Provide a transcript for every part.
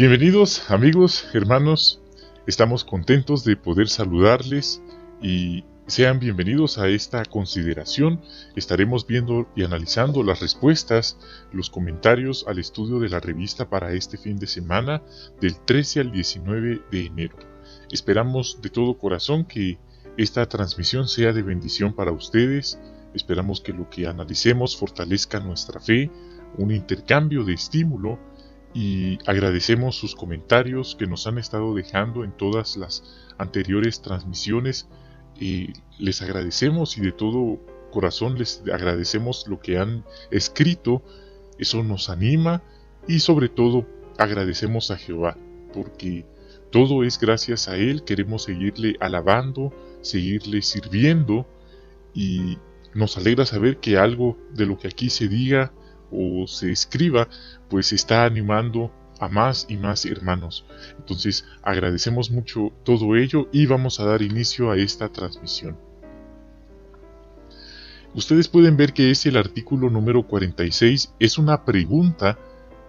Bienvenidos amigos, hermanos, estamos contentos de poder saludarles y sean bienvenidos a esta consideración. Estaremos viendo y analizando las respuestas, los comentarios al estudio de la revista para este fin de semana del 13 al 19 de enero. Esperamos de todo corazón que esta transmisión sea de bendición para ustedes. Esperamos que lo que analicemos fortalezca nuestra fe, un intercambio de estímulo, y agradecemos sus comentarios que nos han estado dejando en todas las anteriores transmisiones. Les agradecemos y de todo corazón les agradecemos lo que han escrito. Eso nos anima y sobre todo agradecemos a Jehová, porque todo es gracias a Él. Queremos seguirle alabando, seguirle sirviendo, y nos alegra saber que algo de lo que aquí se diga o se escriba pues está animando a más y más hermanos. Entonces agradecemos mucho todo ello y vamos a dar inicio a esta transmisión. Ustedes pueden ver que es el artículo número 46, es una pregunta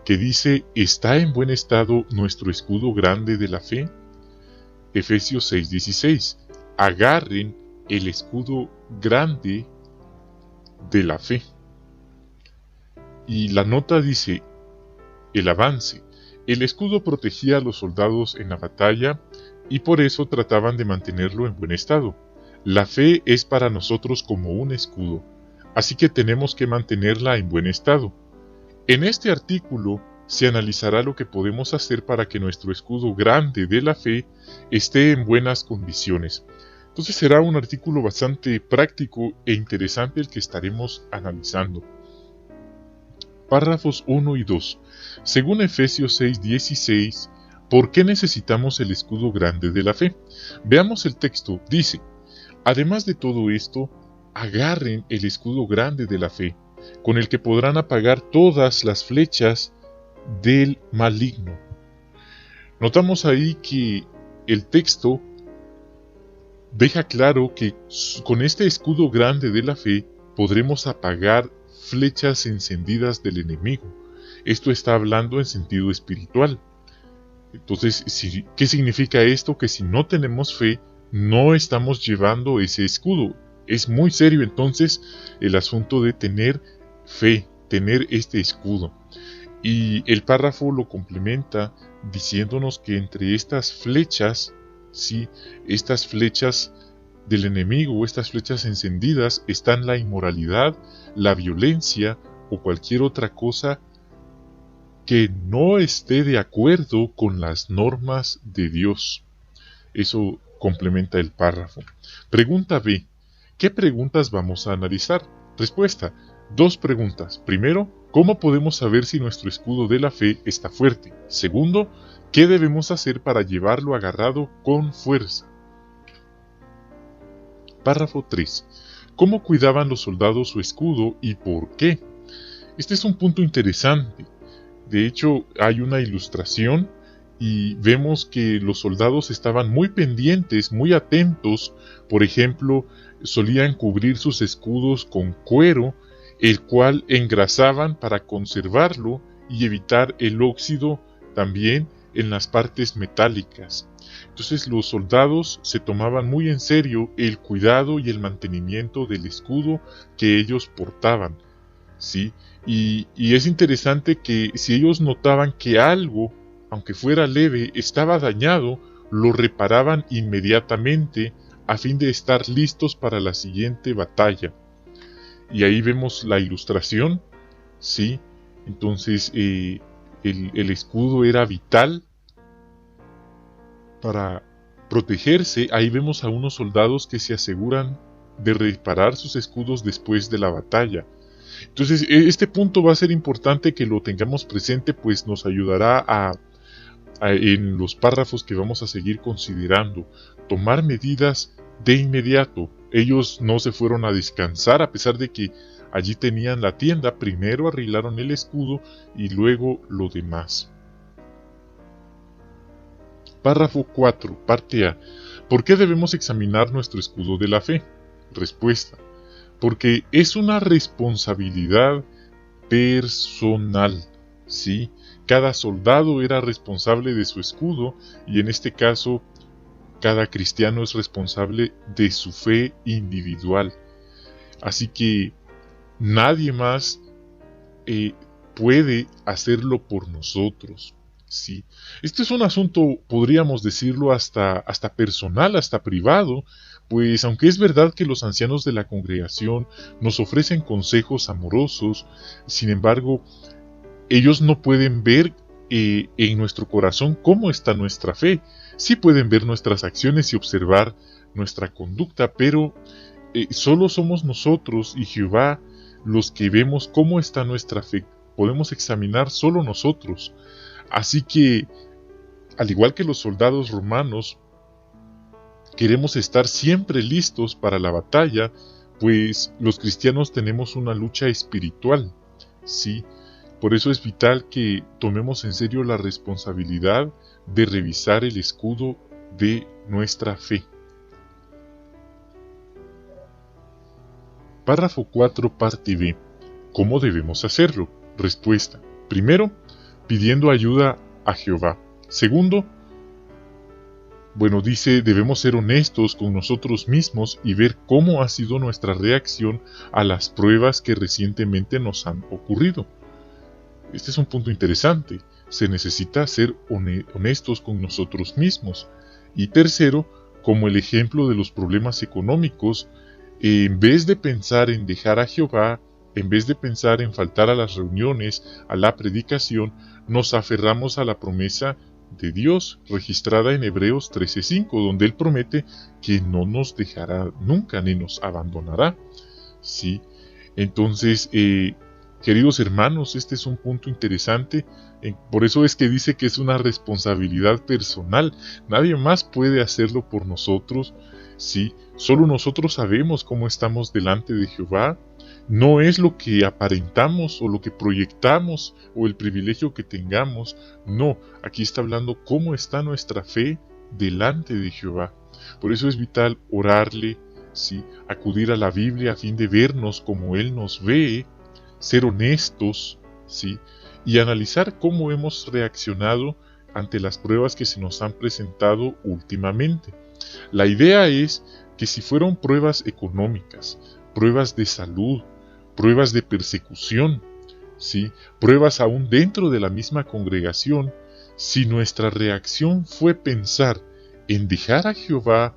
que dice: ¿está en buen estado nuestro escudo grande de la fe? Efesios 6:16, agarren el escudo grande de la fe. Y la nota dice: el avance. El escudo protegía a los soldados en la batalla y por eso trataban de mantenerlo en buen estado. La fe es para nosotros como un escudo, así que tenemos que mantenerla en buen estado. En este artículo se analizará lo que podemos hacer para que nuestro escudo grande de la fe esté en buenas condiciones. Entonces será un artículo bastante práctico e interesante el que estaremos analizando. Párrafos 1 y 2. Según Efesios 6:16, ¿por qué necesitamos el escudo grande de la fe? Veamos el texto. Dice: además de todo esto, agarren el escudo grande de la fe, con el que podrán apagar todas las flechas del maligno. Notamos ahí que el texto deja claro que con este escudo grande de la fe podremos apagar flechas encendidas del enemigo. Esto está hablando en sentido espiritual. Entonces, ¿qué significa esto? Que si no tenemos fe, no estamos llevando ese escudo. Es muy serio entonces el asunto de tener fe, tener este escudo. Y el párrafo lo complementa diciéndonos que entre estas flechas, sí, estas flechas del enemigo, estas flechas encendidas, están la inmoralidad, la violencia o cualquier otra cosa que no esté de acuerdo con las normas de Dios. Eso complementa el párrafo. Pregunta B. ¿Qué preguntas vamos a analizar? Respuesta: 2 preguntas. Primero, ¿cómo podemos saber si nuestro escudo de la fe está fuerte? Segundo, ¿qué debemos hacer para llevarlo agarrado con fuerza? Párrafo 3. ¿Cómo cuidaban los soldados su escudo y por qué? Este es un punto interesante. De hecho, hay una ilustración y vemos que los soldados estaban muy pendientes, muy atentos. Por ejemplo, solían cubrir sus escudos con cuero, el cual engrasaban para conservarlo y evitar el óxido también en las partes metálicas. Entonces los soldados se tomaban muy en serio el cuidado y el mantenimiento del escudo que ellos portaban, ¿sí? Y es interesante que si ellos notaban que algo, aunque fuera leve, estaba dañado, lo reparaban inmediatamente a fin de estar listos para la siguiente batalla. Y ahí vemos la ilustración, ¿sí? Entonces el escudo era vital para protegerse. Ahí vemos a unos soldados que se aseguran de reparar sus escudos después de la batalla. Entonces este punto va a ser importante que lo tengamos presente, pues nos ayudará en los párrafos que vamos a seguir considerando, tomar medidas de inmediato. Ellos no se fueron a descansar a pesar de que allí tenían la tienda. Primero arreglaron el escudo y luego lo demás. Párrafo 4, parte A. ¿Por qué debemos examinar nuestro escudo de la fe? Respuesta: porque es una responsabilidad personal, ¿sí? Cada soldado era responsable de su escudo y en este caso cada cristiano es responsable de su fe individual. Así que nadie más puede hacerlo por nosotros. Sí. Este es un asunto, podríamos decirlo, hasta personal, hasta privado, pues aunque es verdad que los ancianos de la congregación nos ofrecen consejos amorosos, sin embargo, ellos no pueden ver en nuestro corazón cómo está nuestra fe. Sí pueden ver nuestras acciones y observar nuestra conducta, pero solo somos nosotros y Jehová los que vemos cómo está nuestra fe. Podemos examinar solo nosotros. Así que, al igual que los soldados romanos, queremos estar siempre listos para la batalla, pues los cristianos tenemos una lucha espiritual, ¿sí? Por eso es vital que tomemos en serio la responsabilidad de revisar el escudo de nuestra fe. Párrafo 4, parte B. ¿Cómo debemos hacerlo? Respuesta. Primero, pidiendo ayuda a Jehová. Segundo, dice, debemos ser honestos con nosotros mismos y ver cómo ha sido nuestra reacción a las pruebas que recientemente nos han ocurrido. Este es un punto interesante. Se necesita ser honestos con nosotros mismos. Y tercero, como el ejemplo de los problemas económicos, en vez de pensar en dejar a Jehová, en vez de pensar en faltar a las reuniones, a la predicación, nos aferramos a la promesa de Dios, registrada en Hebreos 13:5, donde Él promete que no nos dejará nunca ni nos abandonará. ¿Sí? Entonces, queridos hermanos, este es un punto interesante. Por eso es que dice que es una responsabilidad personal. Nadie más puede hacerlo por nosotros. ¿Sí? Solo nosotros sabemos cómo estamos delante de Jehová. No es lo que aparentamos o lo que proyectamos o el privilegio que tengamos. No, aquí está hablando cómo está nuestra fe delante de Jehová. Por eso es vital orarle, ¿sí? Acudir a la Biblia a fin de vernos como Él nos ve, ser honestos, ¿sí? Y analizar cómo hemos reaccionado ante las pruebas que se nos han presentado últimamente. La idea es que si fueron pruebas económicas, pruebas de salud, pruebas de persecución, ¿sí? Pruebas aún dentro de la misma congregación, si nuestra reacción fue pensar en dejar a Jehová,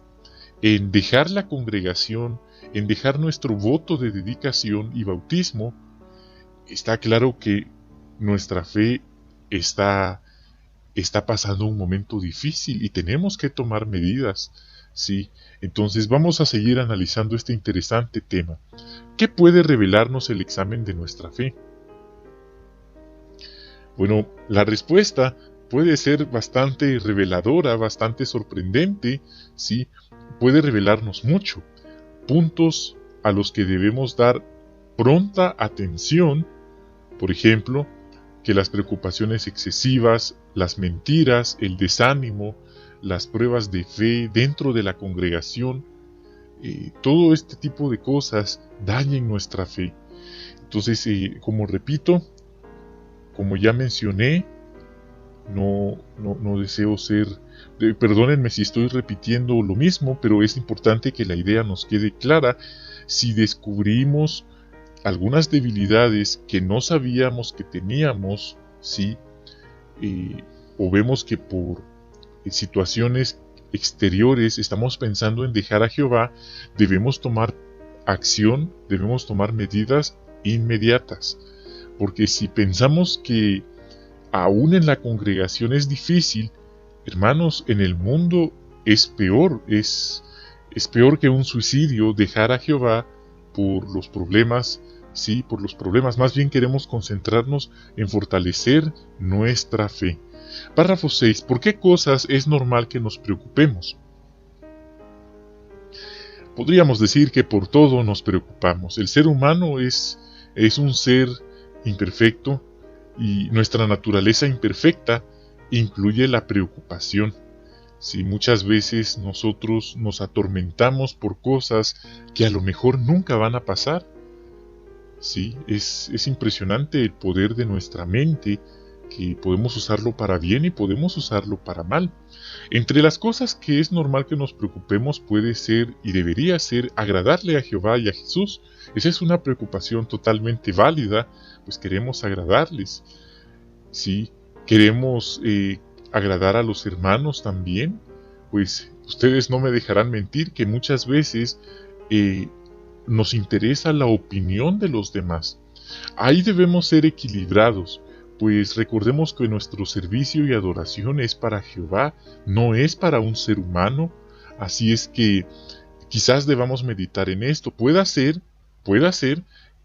en dejar la congregación, en dejar nuestro voto de dedicación y bautismo, está claro que nuestra fe está pasando un momento difícil y tenemos que tomar medidas, ¿sí? Entonces vamos a seguir analizando este interesante tema. ¿Qué puede revelarnos el examen de nuestra fe? Bueno, la respuesta puede ser bastante reveladora, bastante sorprendente, ¿sí? Puede revelarnos mucho. Puntos a los que debemos dar pronta atención, por ejemplo, que las preocupaciones excesivas, las mentiras, el desánimo, las pruebas de fe dentro de la congregación, todo este tipo de cosas dañen nuestra fe. Entonces, como repito, como ya mencioné, no deseo ser... perdónenme si estoy repitiendo lo mismo, pero es importante que la idea nos quede clara. Si descubrimos algunas debilidades que no sabíamos que teníamos, ¿sí? O vemos que por situaciones exteriores estamos pensando en dejar a Jehová, debemos tomar acción, debemos tomar medidas inmediatas. Porque si pensamos que aún en la congregación es difícil, hermanos, en el mundo es peor, es peor que un suicidio dejar a Jehová por los problemas. Sí, por los problemas. Más bien queremos concentrarnos en fortalecer nuestra fe. Párrafo 6. ¿Por qué cosas es normal que nos preocupemos? Podríamos decir que por todo nos preocupamos. El ser humano es un ser imperfecto y nuestra naturaleza imperfecta incluye la preocupación. Si muchas veces nosotros nos atormentamos por cosas que a lo mejor nunca van a pasar. Sí, es impresionante el poder de nuestra mente que podemos usarlo para bien y podemos usarlo para mal. Entre las cosas que es normal que nos preocupemos puede ser y debería ser agradarle a Jehová y a Jesús. Esa es una preocupación totalmente válida, pues queremos agradarles. Sí, queremos agradar a los hermanos también, pues ustedes no me dejarán mentir que muchas veces nos interesa la opinión de los demás. Ahí debemos ser equilibrados, pues recordemos que nuestro servicio y adoración es para Jehová, no es para un ser humano. Así es que quizás debamos meditar en esto. Puede ser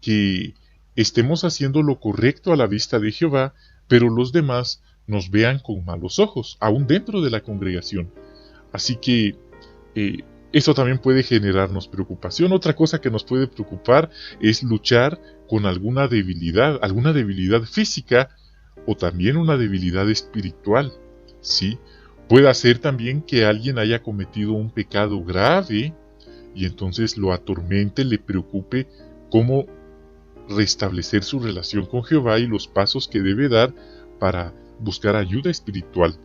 que estemos haciendo lo correcto a la vista de Jehová, pero los demás nos vean con malos ojos, aún dentro de la congregación. Así que eso también puede generarnos preocupación. Otra cosa que nos puede preocupar es luchar con alguna debilidad física o también una debilidad espiritual. ¿Sí? Puede ser también que alguien haya cometido un pecado grave y entonces lo atormente, le preocupe cómo restablecer su relación con Jehová y los pasos que debe dar para buscar ayuda espiritual.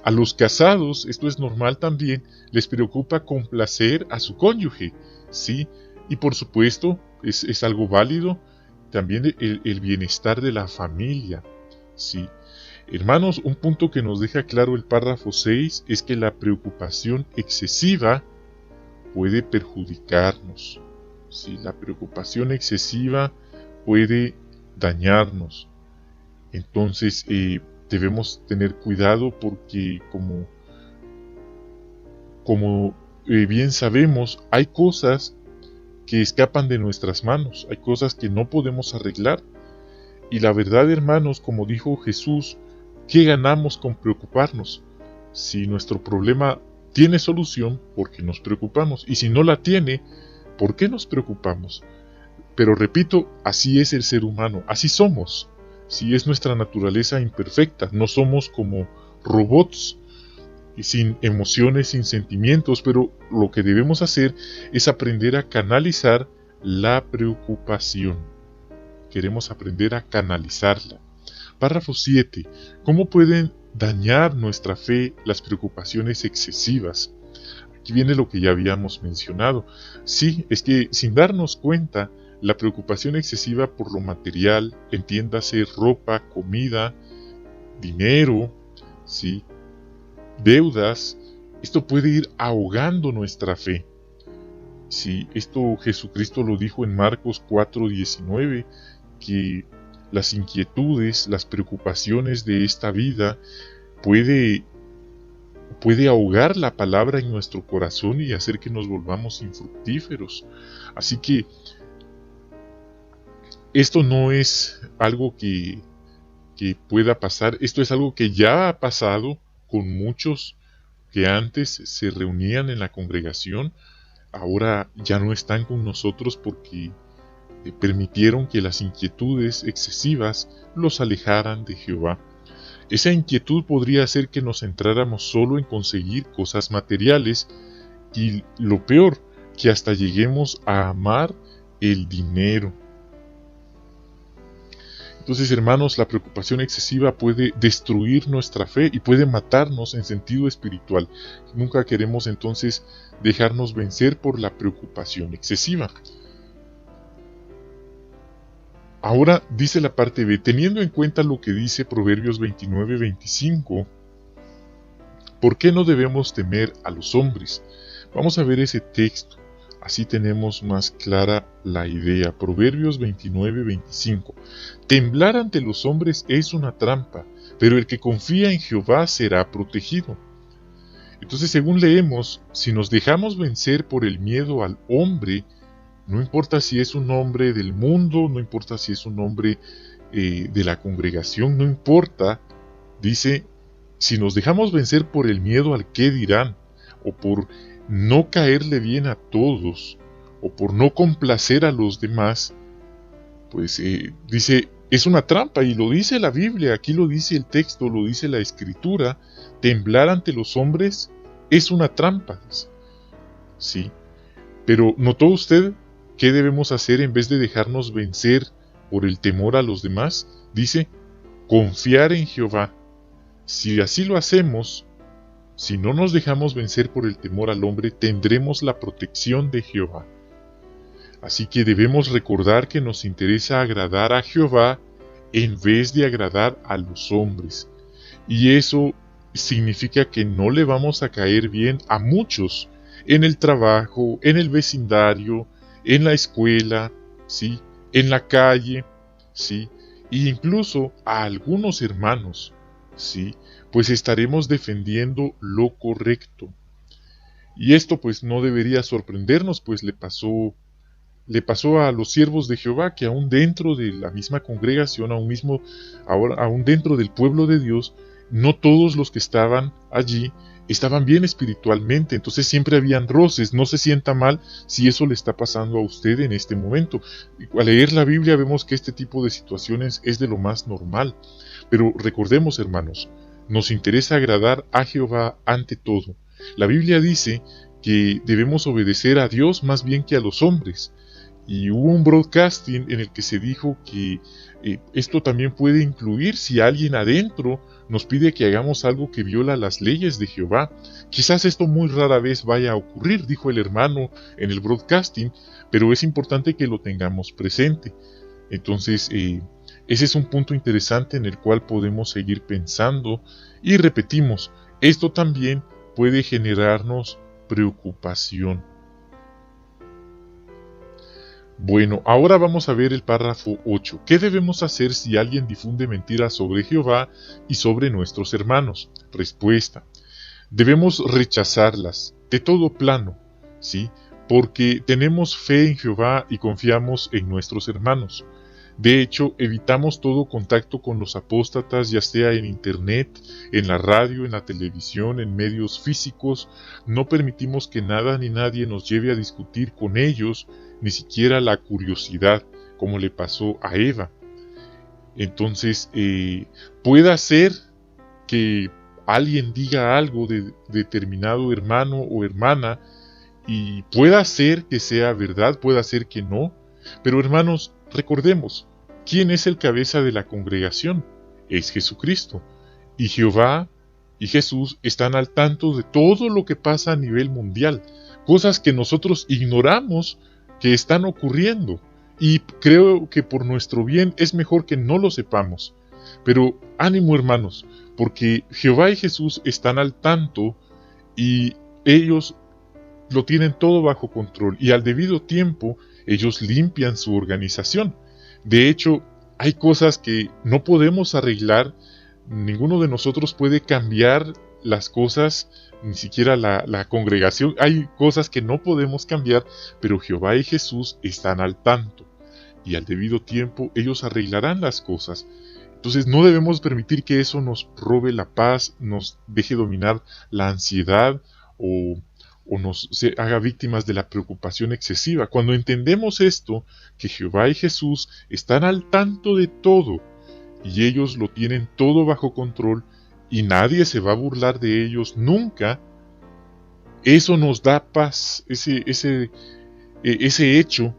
A los casados, esto es normal también, les preocupa complacer a su cónyuge, ¿sí? Y por supuesto, es algo válido, también el bienestar de la familia, ¿sí? Hermanos, un punto que nos deja claro el párrafo 6 es que la preocupación excesiva puede perjudicarnos, ¿sí? La preocupación excesiva puede dañarnos. Entonces, debemos tener cuidado porque como bien sabemos, hay cosas que escapan de nuestras manos, hay cosas que no podemos arreglar. Y la verdad, hermanos, como dijo Jesús, ¿qué ganamos con preocuparnos? Si nuestro problema tiene solución, ¿por qué nos preocupamos? Y si no la tiene, ¿por qué nos preocupamos? Pero repito, así es el ser humano, así somos. Si es nuestra naturaleza imperfecta, no somos como robots y sin emociones, sin sentimientos, pero lo que debemos hacer es aprender a canalizar la preocupación. Queremos aprender a canalizarla. Párrafo 7. ¿Cómo pueden dañar nuestra fe las preocupaciones excesivas? Aquí viene lo que ya habíamos mencionado. Sí, es que sin darnos cuenta, la preocupación excesiva por lo material, entiéndase ropa, comida, dinero, ¿sí? Deudas, esto puede ir ahogando nuestra fe. Sí, esto Jesucristo lo dijo en Marcos 4:19, que las inquietudes, las preocupaciones de esta vida puede ahogar la palabra en nuestro corazón y hacer que nos volvamos infructíferos. Así que esto no es algo que pueda pasar, esto es algo que ya ha pasado con muchos que antes se reunían en la congregación, ahora ya no están con nosotros porque permitieron que las inquietudes excesivas los alejaran de Jehová. Esa inquietud podría hacer que nos centráramos solo en conseguir cosas materiales y lo peor, que hasta lleguemos a amar el dinero. Entonces, hermanos, la preocupación excesiva puede destruir nuestra fe y puede matarnos en sentido espiritual. Nunca queremos entonces dejarnos vencer por la preocupación excesiva. Ahora dice la parte B, teniendo en cuenta lo que dice Proverbios 29:25, ¿por qué no debemos temer a los hombres? Vamos a ver ese texto. Así tenemos más clara la idea. Proverbios 29:25. Temblar ante los hombres es una trampa, pero el que confía en Jehová será protegido. Entonces, según leemos, si nos dejamos vencer por el miedo al hombre, no importa si es un hombre del mundo, no importa si es un hombre de la congregación, no importa, dice, si nos dejamos vencer por el miedo al qué dirán, o por no caerle bien a todos, o por no complacer a los demás, pues dice, es una trampa, y lo dice la Biblia, aquí lo dice el texto, lo dice la Escritura, temblar ante los hombres es una trampa, dice. Sí, pero ¿notó usted qué debemos hacer en vez de dejarnos vencer por el temor a los demás? Dice, confiar en Jehová. Si así lo hacemos, si no nos dejamos vencer por el temor al hombre, tendremos la protección de Jehová. Así que debemos recordar que nos interesa agradar a Jehová en vez de agradar a los hombres. Y eso significa que no le vamos a caer bien a muchos en el trabajo, en el vecindario, en la escuela, ¿sí? En la calle, ¿sí? E incluso a algunos hermanos, ¿sí? Pues estaremos defendiendo lo correcto. Y esto pues no debería sorprendernos, pues le pasó a los siervos de Jehová, que aún dentro de la misma congregación, aún dentro del pueblo de Dios, no todos los que estaban allí estaban bien espiritualmente. Entonces siempre habían roces. No se sienta mal si eso le está pasando a usted en este momento. Al leer la Biblia vemos que este tipo de situaciones es de lo más normal. Pero recordemos, hermanos, nos interesa agradar a Jehová ante todo. La Biblia dice que debemos obedecer a Dios más bien que a los hombres. Y hubo un broadcasting en el que se dijo que esto también puede incluir si alguien adentro nos pide que hagamos algo que viola las leyes de Jehová. Quizás esto muy rara vez vaya a ocurrir, dijo el hermano en el broadcasting, pero es importante que lo tengamos presente. Entonces, ese es un punto interesante en el cual podemos seguir pensando y repetimos, esto también puede generarnos preocupación. Bueno, ahora vamos a ver el párrafo 8. ¿Qué debemos hacer si alguien difunde mentiras sobre Jehová y sobre nuestros hermanos? Respuesta: debemos rechazarlas de todo plano, ¿sí? Porque tenemos fe en Jehová y confiamos en nuestros hermanos. De hecho, evitamos todo contacto con los apóstatas, ya sea en internet, en la radio, en la televisión, en medios físicos. No permitimos que nada ni nadie nos lleve a discutir con ellos, ni siquiera la curiosidad, como le pasó a Eva. Entonces, puede ser que alguien diga algo de determinado hermano o hermana, y pueda ser que sea verdad, pueda ser que no, pero hermanos, recordemos, ¿quién es el cabeza de la congregación? Es Jesucristo. Y Jehová y Jesús están al tanto de todo lo que pasa a nivel mundial, cosas que nosotros ignoramos que están ocurriendo. Y creo que por nuestro bien es mejor que no lo sepamos. Pero ánimo, hermanos, porque Jehová y Jesús están al tanto y ellos lo tienen todo bajo control, y al debido tiempo ellos limpian su organización. De hecho, hay cosas que no podemos arreglar, ninguno de nosotros puede cambiar las cosas, ni siquiera la congregación. Hay cosas que no podemos cambiar, pero Jehová y Jesús están al tanto, y al debido tiempo ellos arreglarán las cosas. Entonces no debemos permitir que eso nos robe la paz, nos deje dominar la ansiedad o nos haga víctimas de la preocupación excesiva. Cuando entendemos esto, que Jehová y Jesús están al tanto de todo, y ellos lo tienen todo bajo control, y nadie se va a burlar de ellos nunca, eso nos da paz. Ese hecho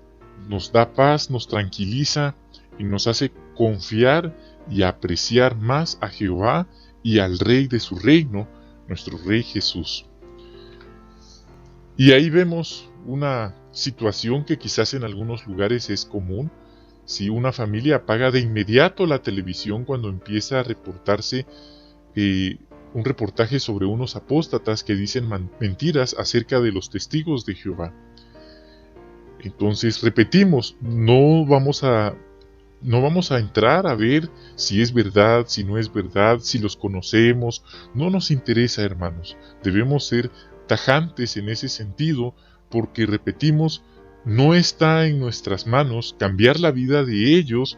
nos da paz, nos tranquiliza, y nos hace confiar y apreciar más a Jehová y al Rey de su reino, nuestro Rey Jesús. Y ahí vemos una situación que quizás en algunos lugares es común. Si una familia apaga de inmediato la televisión cuando empieza a reportarse un reportaje sobre unos apóstatas que dicen mentiras acerca de los testigos de Jehová. Entonces, repetimos, no vamos a entrar a ver si es verdad, si no es verdad, si los conocemos. No nos interesa, hermanos. Debemos ser tajantes en ese sentido, porque repetimos, no está en nuestras manos cambiar la vida de ellos,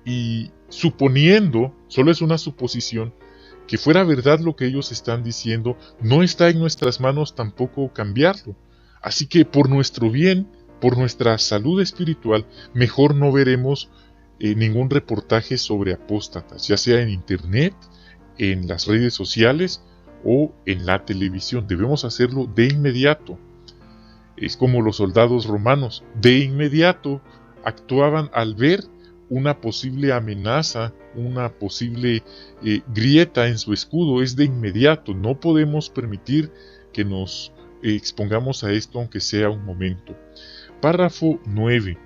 y suponiendo, solo es una suposición, que fuera verdad lo que ellos están diciendo, no está en nuestras manos tampoco cambiarlo. Así que por nuestro bien, por nuestra salud espiritual, mejor no veremos ningún reportaje sobre apóstatas, ya sea en internet, en las redes sociales o en la televisión. Debemos hacerlo de inmediato. Es como los soldados romanos, de inmediato actuaban al ver una posible amenaza una posible grieta en su escudo, es de inmediato. No podemos permitir que nos expongamos a esto aunque sea un momento. Párrafo 9.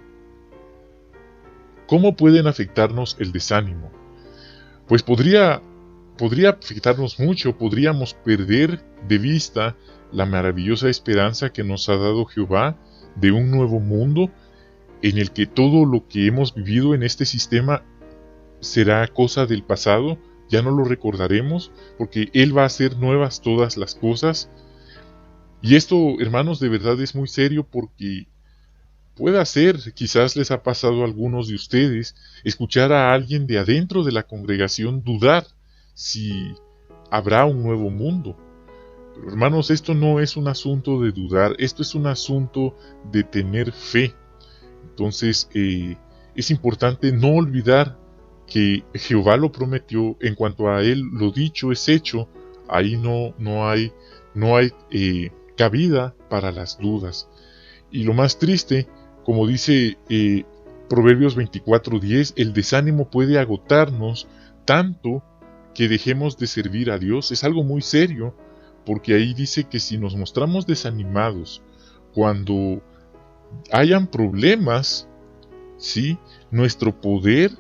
¿Cómo pueden afectarnos el desánimo? Pues podría afectarnos mucho, podríamos perder de vista la maravillosa esperanza que nos ha dado Jehová de un nuevo mundo en el que todo lo que hemos vivido en este sistema será cosa del pasado, ya no lo recordaremos, porque Él va a hacer nuevas todas las cosas. Y esto, hermanos, de verdad es muy serio, porque puede ser, quizás les ha pasado a algunos de ustedes, escuchar a alguien de adentro de la congregación dudar si habrá un nuevo mundo. Pero, hermanos, esto no es un asunto de dudar, esto es un asunto de tener fe. Entonces, es importante no olvidar que Jehová lo prometió. En cuanto a Él lo dicho es hecho. Ahí no hay cabida para las dudas. Y lo más triste, como dice Proverbios 24:10, el desánimo puede agotarnos tanto que dejemos de servir a Dios. Es algo muy serio, porque ahí dice que si nos mostramos desanimados cuando hayan problemas, ¿sí?, nuestro poder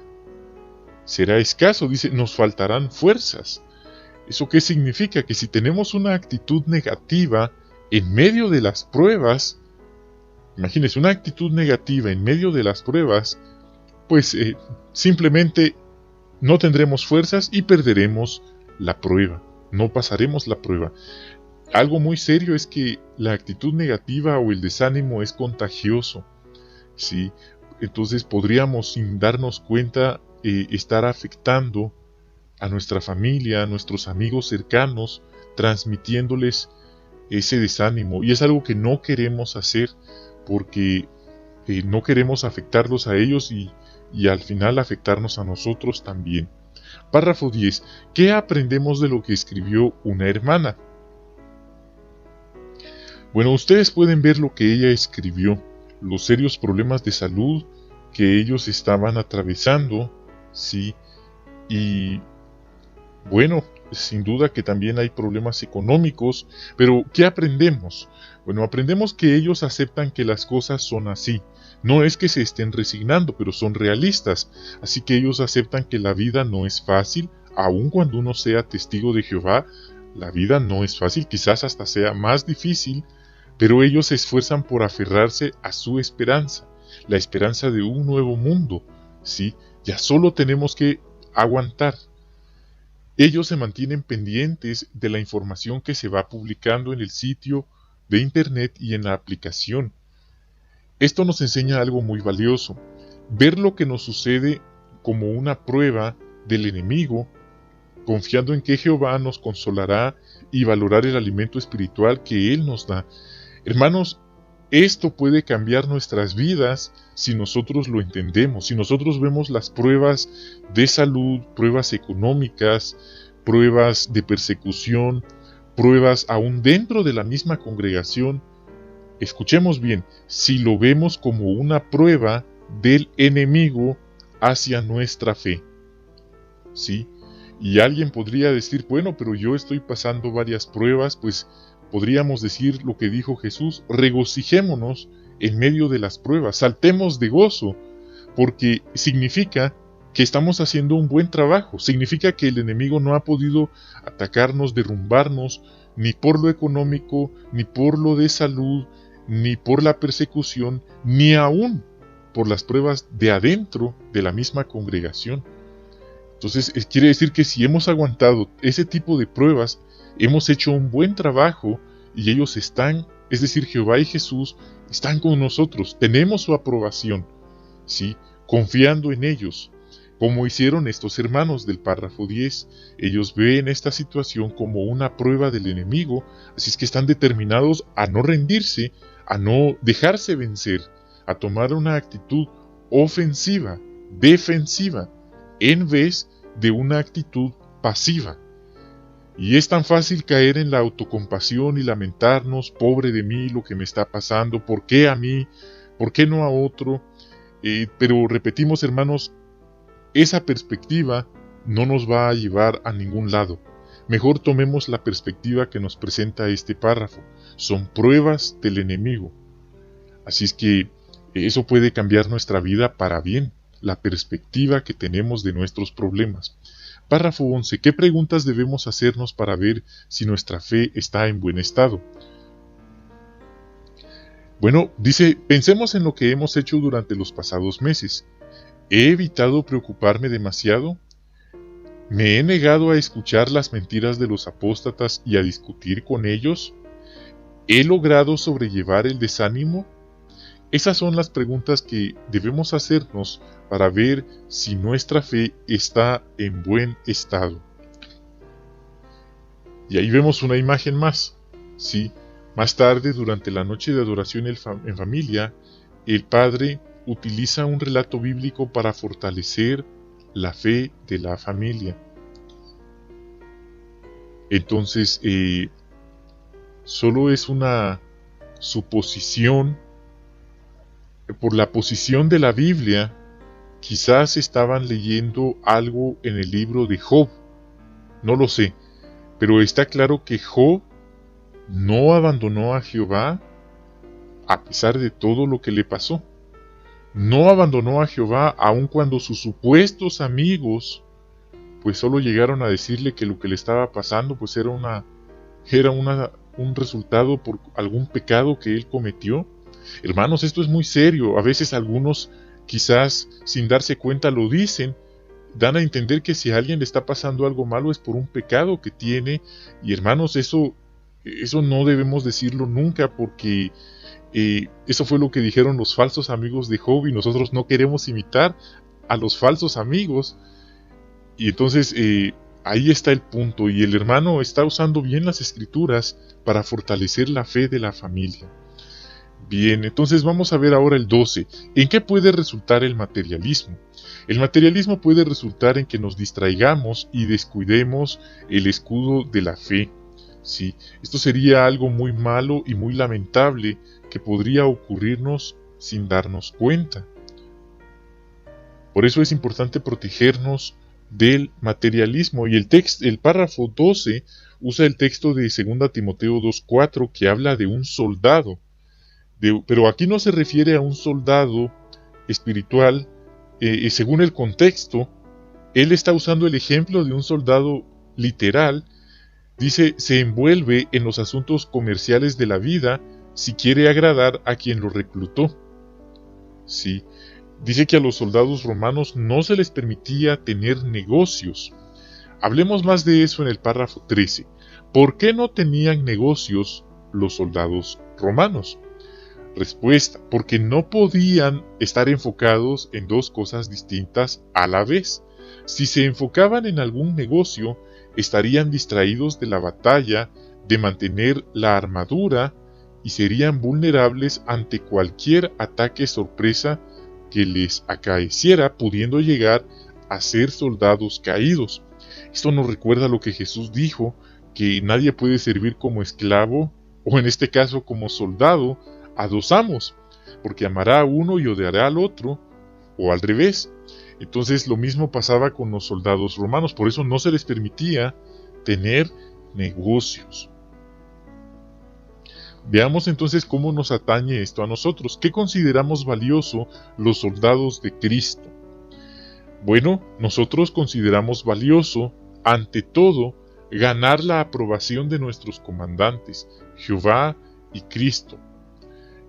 será escaso. Dice, nos faltarán fuerzas. ¿Eso qué significa? Que si tenemos una actitud negativa en medio de las pruebas, imagínense, una actitud negativa en medio de las pruebas, pues simplemente no tendremos fuerzas y perderemos la prueba, no pasaremos la prueba. Algo muy serio es que la actitud negativa o el desánimo es contagioso, ¿sí? Entonces podríamos, sin darnos cuenta, estar afectando a nuestra familia, a nuestros amigos cercanos, transmitiéndoles ese desánimo. Y es algo que no queremos hacer, porque no queremos afectarlos a ellos y al final afectarnos a nosotros también. Párrafo 10. ¿Qué aprendemos de lo que escribió una hermana? Bueno, ustedes pueden ver lo que ella escribió, los serios problemas de salud que ellos estaban atravesando, sí, y bueno, sin duda que también hay problemas económicos, pero ¿qué aprendemos? Bueno, aprendemos que ellos aceptan que las cosas son así. No es que se estén resignando, pero son realistas, así que ellos aceptan que la vida no es fácil, aun cuando uno sea testigo de Jehová. La vida no es fácil, quizás hasta sea más difícil, pero ellos se esfuerzan por aferrarse a su esperanza, la esperanza de un nuevo mundo, ¿sí? Ya solo tenemos que aguantar. Ellos se mantienen pendientes de la información que se va publicando en el sitio de internet y en la aplicación. Esto nos enseña algo muy valioso: ver lo que nos sucede como una prueba del enemigo, confiando en que Jehová nos consolará, y valorar el alimento espiritual que Él nos da. Hermanos, esto puede cambiar nuestras vidas si nosotros lo entendemos, si nosotros vemos las pruebas de salud, pruebas económicas, pruebas de persecución, pruebas aún dentro de la misma congregación. Escuchemos bien, si lo vemos como una prueba del enemigo hacia nuestra fe, ¿sí? Y alguien podría decir, bueno, pero yo estoy pasando varias pruebas. Pues podríamos decir lo que dijo Jesús: regocijémonos en medio de las pruebas, saltemos de gozo, porque significa que estamos haciendo un buen trabajo, significa que el enemigo no ha podido atacarnos, derrumbarnos, ni por lo económico, ni por lo de salud, ni por la persecución, ni aún por las pruebas de adentro de la misma congregación. Entonces, quiere decir que si hemos aguantado ese tipo de pruebas, hemos hecho un buen trabajo, y ellos están, es decir, Jehová y Jesús están con nosotros, tenemos su aprobación, ¿sí?, confiando en ellos, como hicieron estos hermanos del párrafo 10. Ellos ven esta situación como una prueba del enemigo, así es que están determinados a no rendirse, a no dejarse vencer, a tomar una actitud ofensiva, defensiva, en vez de una actitud pasiva. Y es tan fácil caer en la autocompasión y lamentarnos: pobre de mí, lo que me está pasando, ¿por qué a mí? ¿Por qué no a otro? Pero repetimos, hermanos, esa perspectiva no nos va a llevar a ningún lado. Mejor tomemos la perspectiva que nos presenta este párrafo. Son pruebas del enemigo. Así es que eso puede cambiar nuestra vida para bien, la perspectiva que tenemos de nuestros problemas. Párrafo 11. ¿Qué preguntas debemos hacernos para ver si nuestra fe está en buen estado? Bueno, dice, pensemos en lo que hemos hecho durante los pasados meses. ¿He evitado preocuparme demasiado? ¿Me he negado a escuchar las mentiras de los apóstatas y a discutir con ellos? ¿He logrado sobrellevar el desánimo? Esas son las preguntas que debemos hacernos para ver si nuestra fe está en buen estado. Y ahí vemos una imagen más. Sí, más tarde, durante la noche de adoración en familia, el padre utiliza un relato bíblico para fortalecer la fe de la familia. Entonces, solo es una suposición. Por la posición de la Biblia, quizás estaban leyendo algo en el libro de Job. No lo sé, pero está claro que Job no abandonó a Jehová a pesar de todo lo que le pasó. No abandonó a Jehová aun cuando sus supuestos amigos pues solo llegaron a decirle que lo que le estaba pasando pues era un resultado por algún pecado que él cometió. Hermanos, esto es muy serio. A veces algunos quizás sin darse cuenta lo dicen, dan a entender que si a alguien le está pasando algo malo es por un pecado que tiene. Y hermanos, eso no debemos decirlo nunca, porque eso fue lo que dijeron los falsos amigos de Job, y nosotros no queremos imitar a los falsos amigos. Y entonces ahí está el punto, y el hermano está usando bien las escrituras para fortalecer la fe de la familia. Bien, entonces vamos a ver ahora el 12. ¿En qué puede resultar el materialismo? El materialismo puede resultar en que nos distraigamos y descuidemos el escudo de la fe. Sí, esto sería algo muy malo y muy lamentable que podría ocurrirnos sin darnos cuenta. Por eso es importante protegernos del materialismo. Y el párrafo 12 usa el texto de 2 Timoteo 2:4 que habla de un soldado. Pero aquí no se refiere a un soldado espiritual. Según el contexto, él está usando el ejemplo de un soldado literal. Dice, se envuelve en los asuntos comerciales de la vida si quiere agradar a quien lo reclutó. Sí, dice que a los soldados romanos no se les permitía tener negocios. Hablemos más de eso en el párrafo 13. ¿Por qué no tenían negocios los soldados romanos? Respuesta, porque no podían estar enfocados en dos cosas distintas a la vez. Si se enfocaban en algún negocio, estarían distraídos de la batalla, de mantener la armadura, y serían vulnerables ante cualquier ataque sorpresa que les acaeciera, pudiendo llegar a ser soldados caídos. Esto nos recuerda lo que Jesús dijo, que nadie puede servir como esclavo, o en este caso como soldado, a dos amos, porque amará a uno y odiará al otro, o al revés. Entonces lo mismo pasaba con los soldados romanos, por eso no se les permitía tener negocios. Veamos entonces cómo nos atañe esto a nosotros. ¿Qué consideramos valioso los soldados de Cristo? Bueno, nosotros consideramos valioso, ante todo, ganar la aprobación de nuestros comandantes, Jehová y Cristo.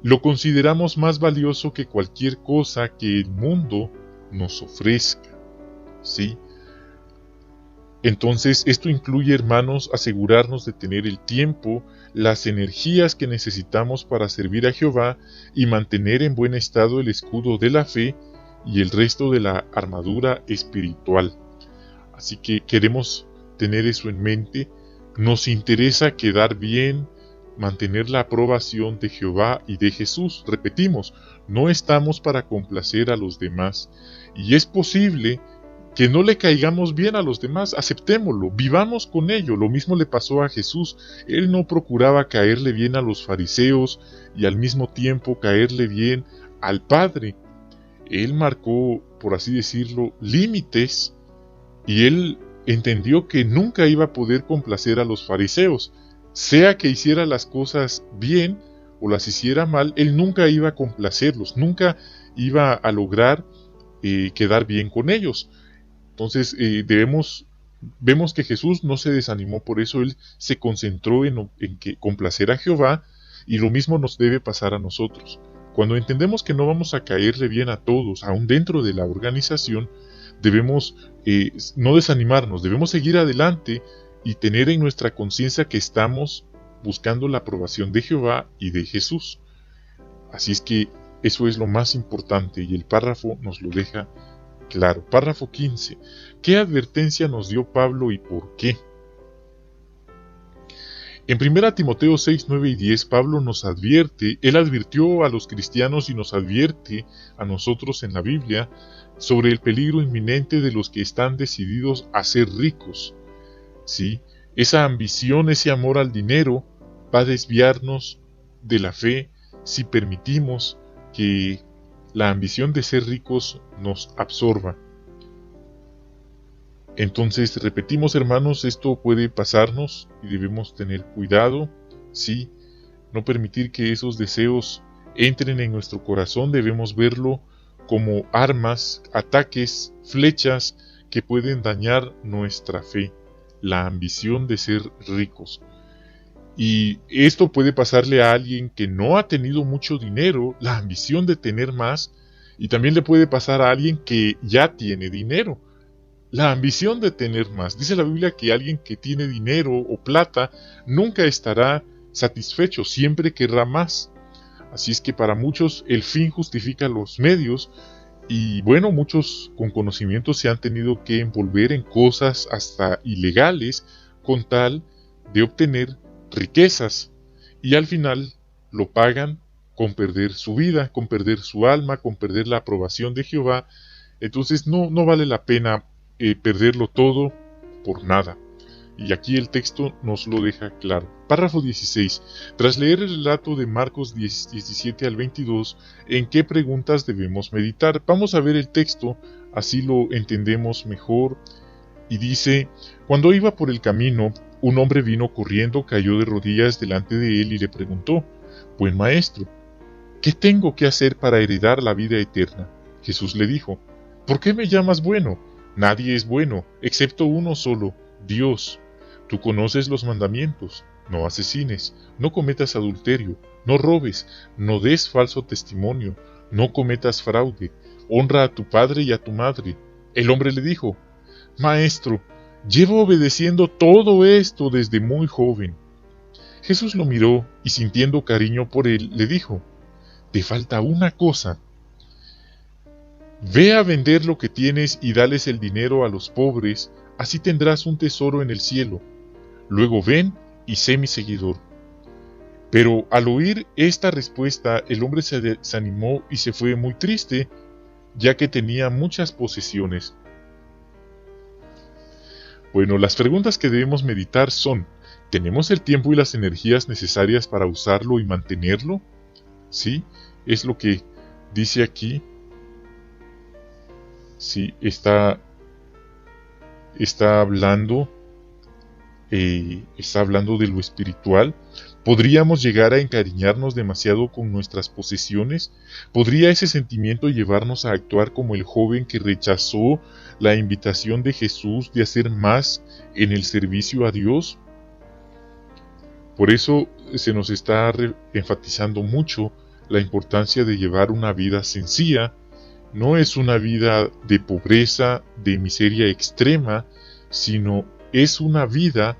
Lo consideramos más valioso que cualquier cosa que el mundo nos ofrezca. ¿Sí? Entonces, esto incluye, hermanos, asegurarnos de tener el tiempo, las energías que necesitamos para servir a Jehová y mantener en buen estado el escudo de la fe y el resto de la armadura espiritual. Así que queremos tener eso en mente. Nos interesa quedar bien, mantener la aprobación de Jehová y de Jesús. Repetimos, no estamos para complacer a los demás. Y es posible que no le caigamos bien a los demás, aceptémoslo, vivamos con ello. Lo mismo le pasó a Jesús. Él no procuraba caerle bien a los fariseos y al mismo tiempo caerle bien al Padre. Él marcó por así decirlo, límites, y él entendió que nunca iba a poder complacer a los fariseos. Sea que hiciera las cosas bien o las hiciera mal, él nunca iba a complacerlos, nunca iba a lograr quedar bien con ellos. Entonces vemos que Jesús no se desanimó, por eso él se concentró en que complacer a Jehová, y lo mismo nos debe pasar a nosotros. Cuando entendemos que no vamos a caerle bien a todos, aún dentro de la organización, debemos no desanimarnos, debemos seguir adelante y tener en nuestra conciencia que estamos buscando la aprobación de Jehová y de Jesús. Así es que eso es lo más importante, y el párrafo nos lo deja claro. Párrafo 15. ¿Qué advertencia nos dio Pablo y por qué? En 1 Timoteo 6, 9 y 10, Pablo nos advierte, él advirtió a los cristianos y nos advierte a nosotros en la Biblia sobre el peligro inminente de los que están decididos a ser ricos. ¿Sí? Esa ambición, ese amor al dinero va a desviarnos de la fe si permitimos que la ambición de ser ricos nos absorba. Entonces, repetimos, hermanos, esto puede pasarnos y debemos tener cuidado, sí, no permitir que esos deseos entren en nuestro corazón. Debemos verlo como armas, ataques, flechas que pueden dañar nuestra fe, la ambición de ser ricos. Y esto puede pasarle a alguien que no ha tenido mucho dinero, la ambición de tener más, y también le puede pasar a alguien que ya tiene dinero, la ambición de tener más. Dice la Biblia que alguien que tiene dinero o plata nunca estará satisfecho, siempre querrá más. Así es que para muchos el fin justifica los medios, y bueno, muchos con conocimiento se han tenido que envolver en cosas hasta ilegales con tal de obtener riquezas, y al final lo pagan con perder su vida, con perder su alma, con perder la aprobación de Jehová. Entonces no vale la pena perderlo todo por nada. Y aquí el texto nos lo deja claro. Párrafo 16. Tras leer el relato de Marcos 10, 17 al 22, ¿en qué preguntas debemos meditar? Vamos a ver el texto, así lo entendemos mejor. Y dice: cuando iba por el camino, un hombre vino corriendo, cayó de rodillas delante de él y le preguntó: Buen maestro, ¿qué tengo que hacer para heredar la vida eterna? Jesús le dijo: ¿por qué me llamas bueno? Nadie es bueno, excepto uno solo, Dios. Tú conoces los mandamientos: no asesines, no cometas adulterio, no robes, no des falso testimonio, no cometas fraude, honra a tu padre y a tu madre. El hombre le dijo: Maestro, llevo obedeciendo todo esto desde muy joven. Jesús lo miró y, sintiendo cariño por él, le dijo: te falta una cosa. Ve a vender lo que tienes y dales el dinero a los pobres, así tendrás un tesoro en el cielo. Luego ven y sé mi seguidor. Pero al oír esta respuesta, el hombre se desanimó y se fue muy triste, ya que tenía muchas posesiones. Bueno, las preguntas que debemos meditar son: ¿tenemos el tiempo y las energías necesarias para usarlo y mantenerlo? Sí, es lo que dice aquí. Sí, está hablando de lo espiritual. ¿Podríamos llegar a encariñarnos demasiado con nuestras posesiones? ¿Podría ese sentimiento llevarnos a actuar como el joven que rechazó la invitación de Jesús de hacer más en el servicio a Dios? Por eso se nos está enfatizando mucho la importancia de llevar una vida sencilla. No es una vida de pobreza, de miseria extrema, sino es una vida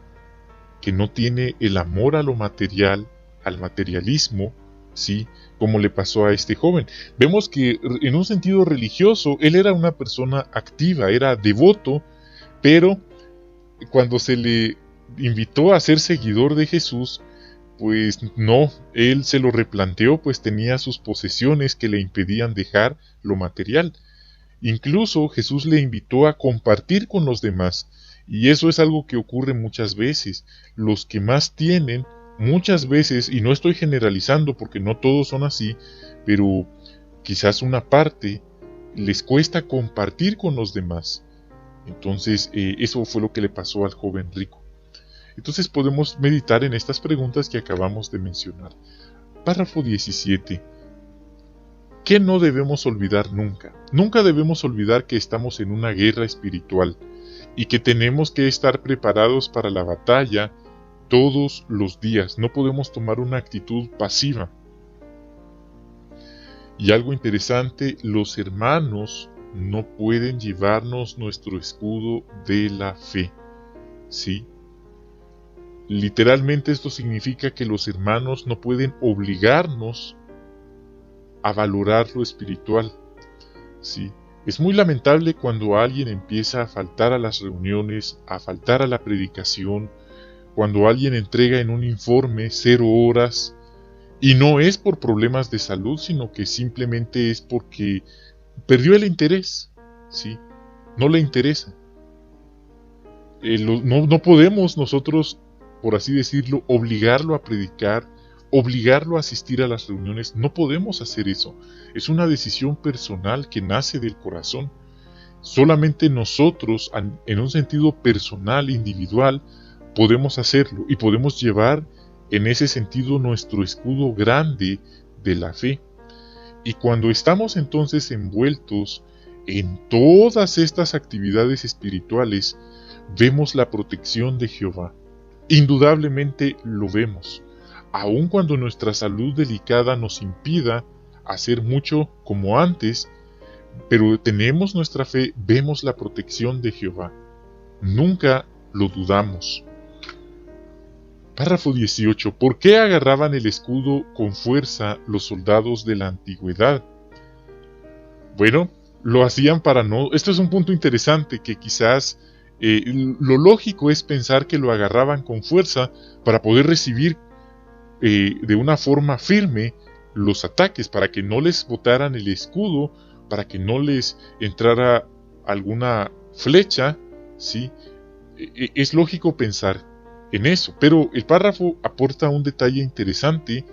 que no tiene el amor a lo material, al materialismo, ¿sí? Como le pasó a este joven. Vemos que en un sentido religioso, él era una persona activa, era devoto, pero cuando se le invitó a ser seguidor de Jesús, pues no, él se lo replanteó, pues tenía sus posesiones que le impedían dejar lo material. Incluso Jesús le invitó a compartir con los demás, y eso es algo que ocurre muchas veces. Los que más tienen, muchas veces, y no estoy generalizando porque no todos son así, pero quizás una parte les cuesta compartir con los demás. Entonces, eso fue lo que le pasó al joven rico. Entonces podemos meditar en estas preguntas que acabamos de mencionar. Párrafo 17. ¿Qué no debemos olvidar nunca? Nunca debemos olvidar que estamos en una guerra espiritual y que tenemos que estar preparados para la batalla todos los días. No podemos tomar una actitud pasiva. Y algo interesante, los hermanos no pueden llevarnos nuestro escudo de la fe. ¿Sí? Literalmente esto significa que los hermanos no pueden obligarnos a valorar lo espiritual. ¿Sí? Es muy lamentable cuando alguien empieza a faltar a las reuniones, a faltar a la predicación, cuando alguien entrega en un informe 0 horas, y no es por problemas de salud, sino que simplemente es porque perdió el interés. ¿Sí? No le interesa. No podemos nosotros, por así decirlo, obligarlo a predicar, obligarlo a asistir a las reuniones. No podemos hacer eso. Es una decisión personal que nace del corazón. Solamente nosotros, en un sentido personal, individual, podemos hacerlo y podemos llevar en ese sentido nuestro escudo grande de la fe. Y cuando estamos entonces envueltos en todas estas actividades espirituales, vemos la protección de Jehová. Indudablemente lo vemos, aun cuando nuestra salud delicada nos impida hacer mucho como antes, pero tenemos nuestra fe, vemos la protección de Jehová. Nunca lo dudamos. Párrafo 18. ¿Por qué agarraban el escudo con fuerza los soldados de la antigüedad? Bueno, lo hacían para no... Esto es un punto interesante que quizás lo lógico es pensar que lo agarraban con fuerza para poder recibir de una forma firme los ataques, para que no les botaran el escudo, para que no les entrara alguna flecha, ¿sí? Es lógico pensar en eso, pero el párrafo aporta un detalle interesante,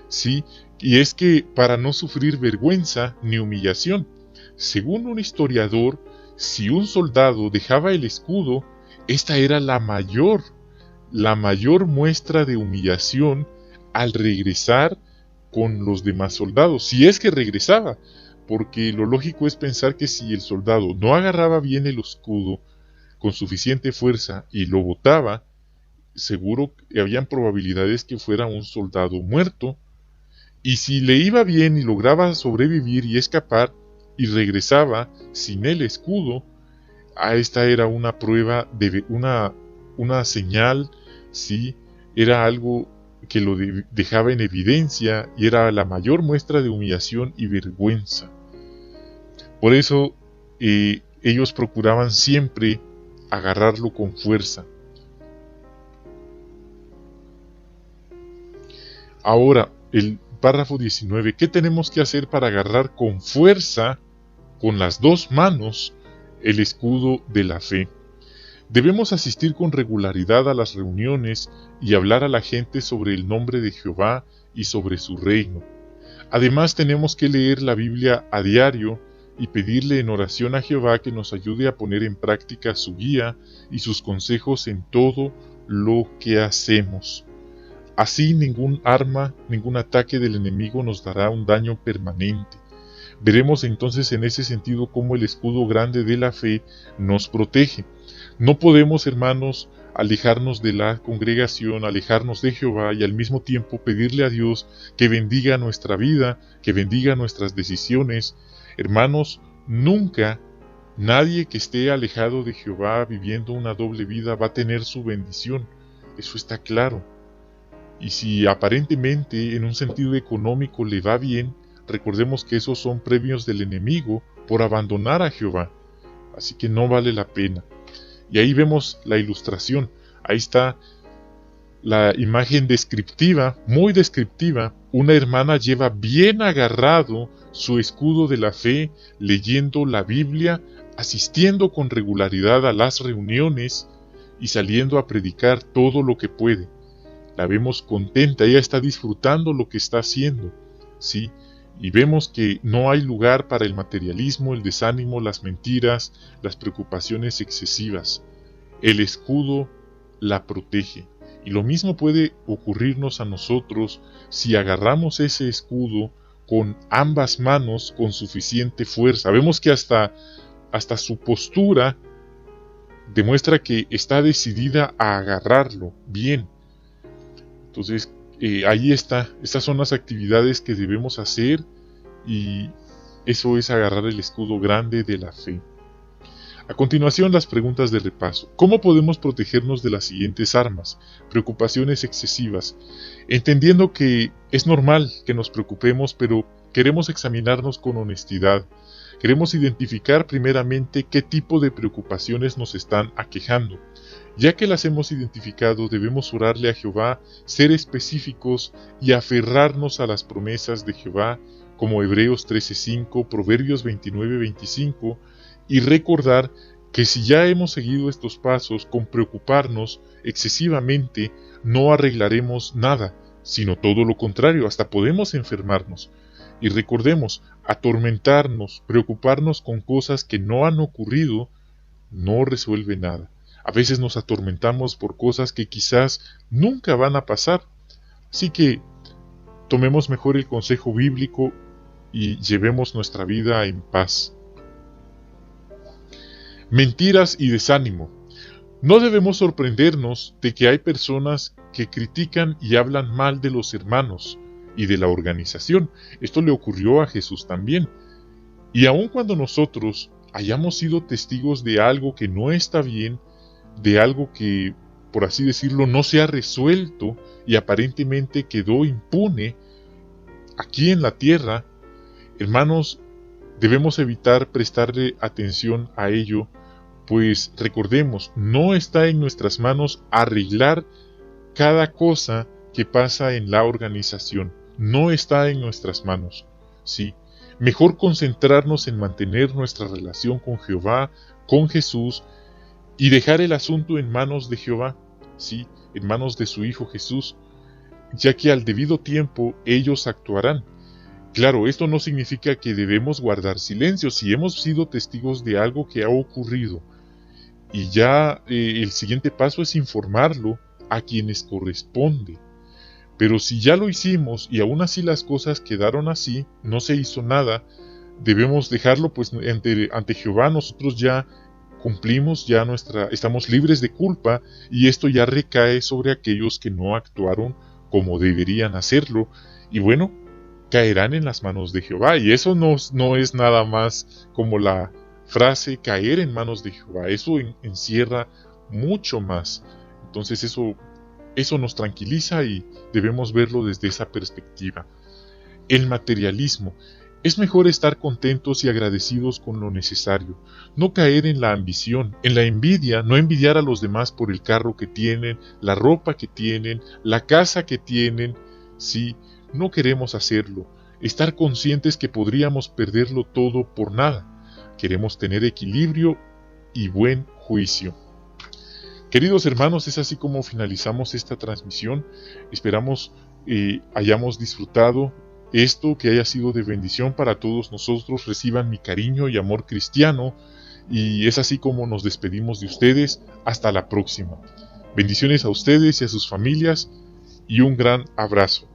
¿sí? Y es que para no sufrir vergüenza ni humillación. Según un historiador, si un soldado dejaba el escudo, esta era la mayor muestra de humillación al regresar con los demás soldados, si es que regresaba, porque lo lógico es pensar que si el soldado no agarraba bien el escudo con suficiente fuerza y lo botaba, seguro que habían probabilidades que fuera un soldado muerto, y si le iba bien y lograba sobrevivir y escapar y regresaba sin el escudo, esta era una prueba de una señal, sí, era algo que lo dejaba en evidencia y era la mayor muestra de humillación y vergüenza. Por eso ellos procuraban siempre agarrarlo con fuerza. Ahora, el párrafo 19. ¿Qué tenemos que hacer para agarrar con fuerza, con las dos manos, el escudo de la fe? Debemos asistir con regularidad a las reuniones y hablar a la gente sobre el nombre de Jehová y sobre su reino. Además, tenemos que leer la Biblia a diario y pedirle en oración a Jehová que nos ayude a poner en práctica su guía y sus consejos en todo lo que hacemos. Así ningún arma, ningún ataque del enemigo nos dará un daño permanente. Veremos entonces en ese sentido cómo el escudo grande de la fe nos protege. No podemos, hermanos, alejarnos de la congregación, alejarnos de Jehová y al mismo tiempo pedirle a Dios que bendiga nuestra vida, que bendiga nuestras decisiones. Hermanos, nunca nadie que esté alejado de Jehová viviendo una doble vida va a tener su bendición. Eso está claro. Y si aparentemente en un sentido económico le va bien, recordemos que esos son premios del enemigo por abandonar a Jehová. Así que no vale la pena. Y ahí vemos la ilustración. Ahí está la imagen descriptiva, muy descriptiva. Una hermana lleva bien agarrado su escudo de la fe, leyendo la Biblia, asistiendo con regularidad a las reuniones y saliendo a predicar todo lo que puede. La vemos contenta, ella está disfrutando lo que está haciendo, ¿sí? Y vemos que no hay lugar para el materialismo, el desánimo, las mentiras, las preocupaciones excesivas. El escudo la protege. Y lo mismo puede ocurrirnos a nosotros si agarramos ese escudo con ambas manos con suficiente fuerza. Vemos que hasta su postura demuestra que está decidida a agarrarlo bien. Entonces, ahí está. Estas son las actividades que debemos hacer y eso es agarrar el escudo grande de la fe. A continuación, las preguntas de repaso. ¿Cómo podemos protegernos de las siguientes armas? Preocupaciones excesivas. Entendiendo que es normal que nos preocupemos, pero queremos examinarnos con honestidad. Queremos identificar primeramente qué tipo de preocupaciones nos están aquejando. Ya que las hemos identificado, debemos orarle a Jehová, ser específicos y aferrarnos a las promesas de Jehová, como Hebreos 13:5, Proverbios 29:25, y recordar que si ya hemos seguido estos pasos, con preocuparnos excesivamente, no arreglaremos nada, sino todo lo contrario, hasta podemos enfermarnos. Y recordemos, atormentarnos, preocuparnos con cosas que no han ocurrido, no resuelve nada. A veces nos atormentamos por cosas que quizás nunca van a pasar. Así que tomemos mejor el consejo bíblico y llevemos nuestra vida en paz. Mentiras y desánimo. No debemos sorprendernos de que hay personas que critican y hablan mal de los hermanos y de la organización. Esto le ocurrió a Jesús también. Y aun cuando nosotros hayamos sido testigos de algo que no está bien, de algo que, por así decirlo, no se ha resuelto y aparentemente quedó impune aquí en la tierra, hermanos, debemos evitar prestarle atención a ello, pues recordemos, no está en nuestras manos arreglar cada cosa que pasa en la organización. No está en nuestras manos, ¿sí? Mejor concentrarnos en mantener nuestra relación con Jehová, con Jesús, y dejar el asunto en manos de Jehová, ¿sí? En manos de su Hijo Jesús, ya que al debido tiempo ellos actuarán. Claro, esto no significa que debemos guardar silencio. Si hemos sido testigos de algo que ha ocurrido, y ya el siguiente paso es informarlo a quienes corresponde. Pero si ya lo hicimos y aún así las cosas quedaron así, no se hizo nada, debemos dejarlo pues ante Jehová. Nosotros ya cumplimos, ya estamos libres de culpa, y esto ya recae sobre aquellos que no actuaron como deberían hacerlo, y bueno, caerán en las manos de Jehová. Y eso no es nada más como la frase caer en manos de Jehová, eso encierra mucho más. Entonces eso nos tranquiliza y debemos verlo desde esa perspectiva. El materialismo. Es mejor estar contentos y agradecidos con lo necesario, no caer en la ambición, en la envidia, no envidiar a los demás por el carro que tienen, la ropa que tienen, la casa que tienen. Sí, no queremos hacerlo, estar conscientes que podríamos perderlo todo por nada. Queremos tener equilibrio y buen juicio. Queridos hermanos, es así como finalizamos esta transmisión. Esperamos hayamos disfrutado esto, que haya sido de bendición para todos nosotros. Reciban mi cariño y amor cristiano, y es así como nos despedimos de ustedes. Hasta la próxima. Bendiciones a ustedes y a sus familias, y un gran abrazo.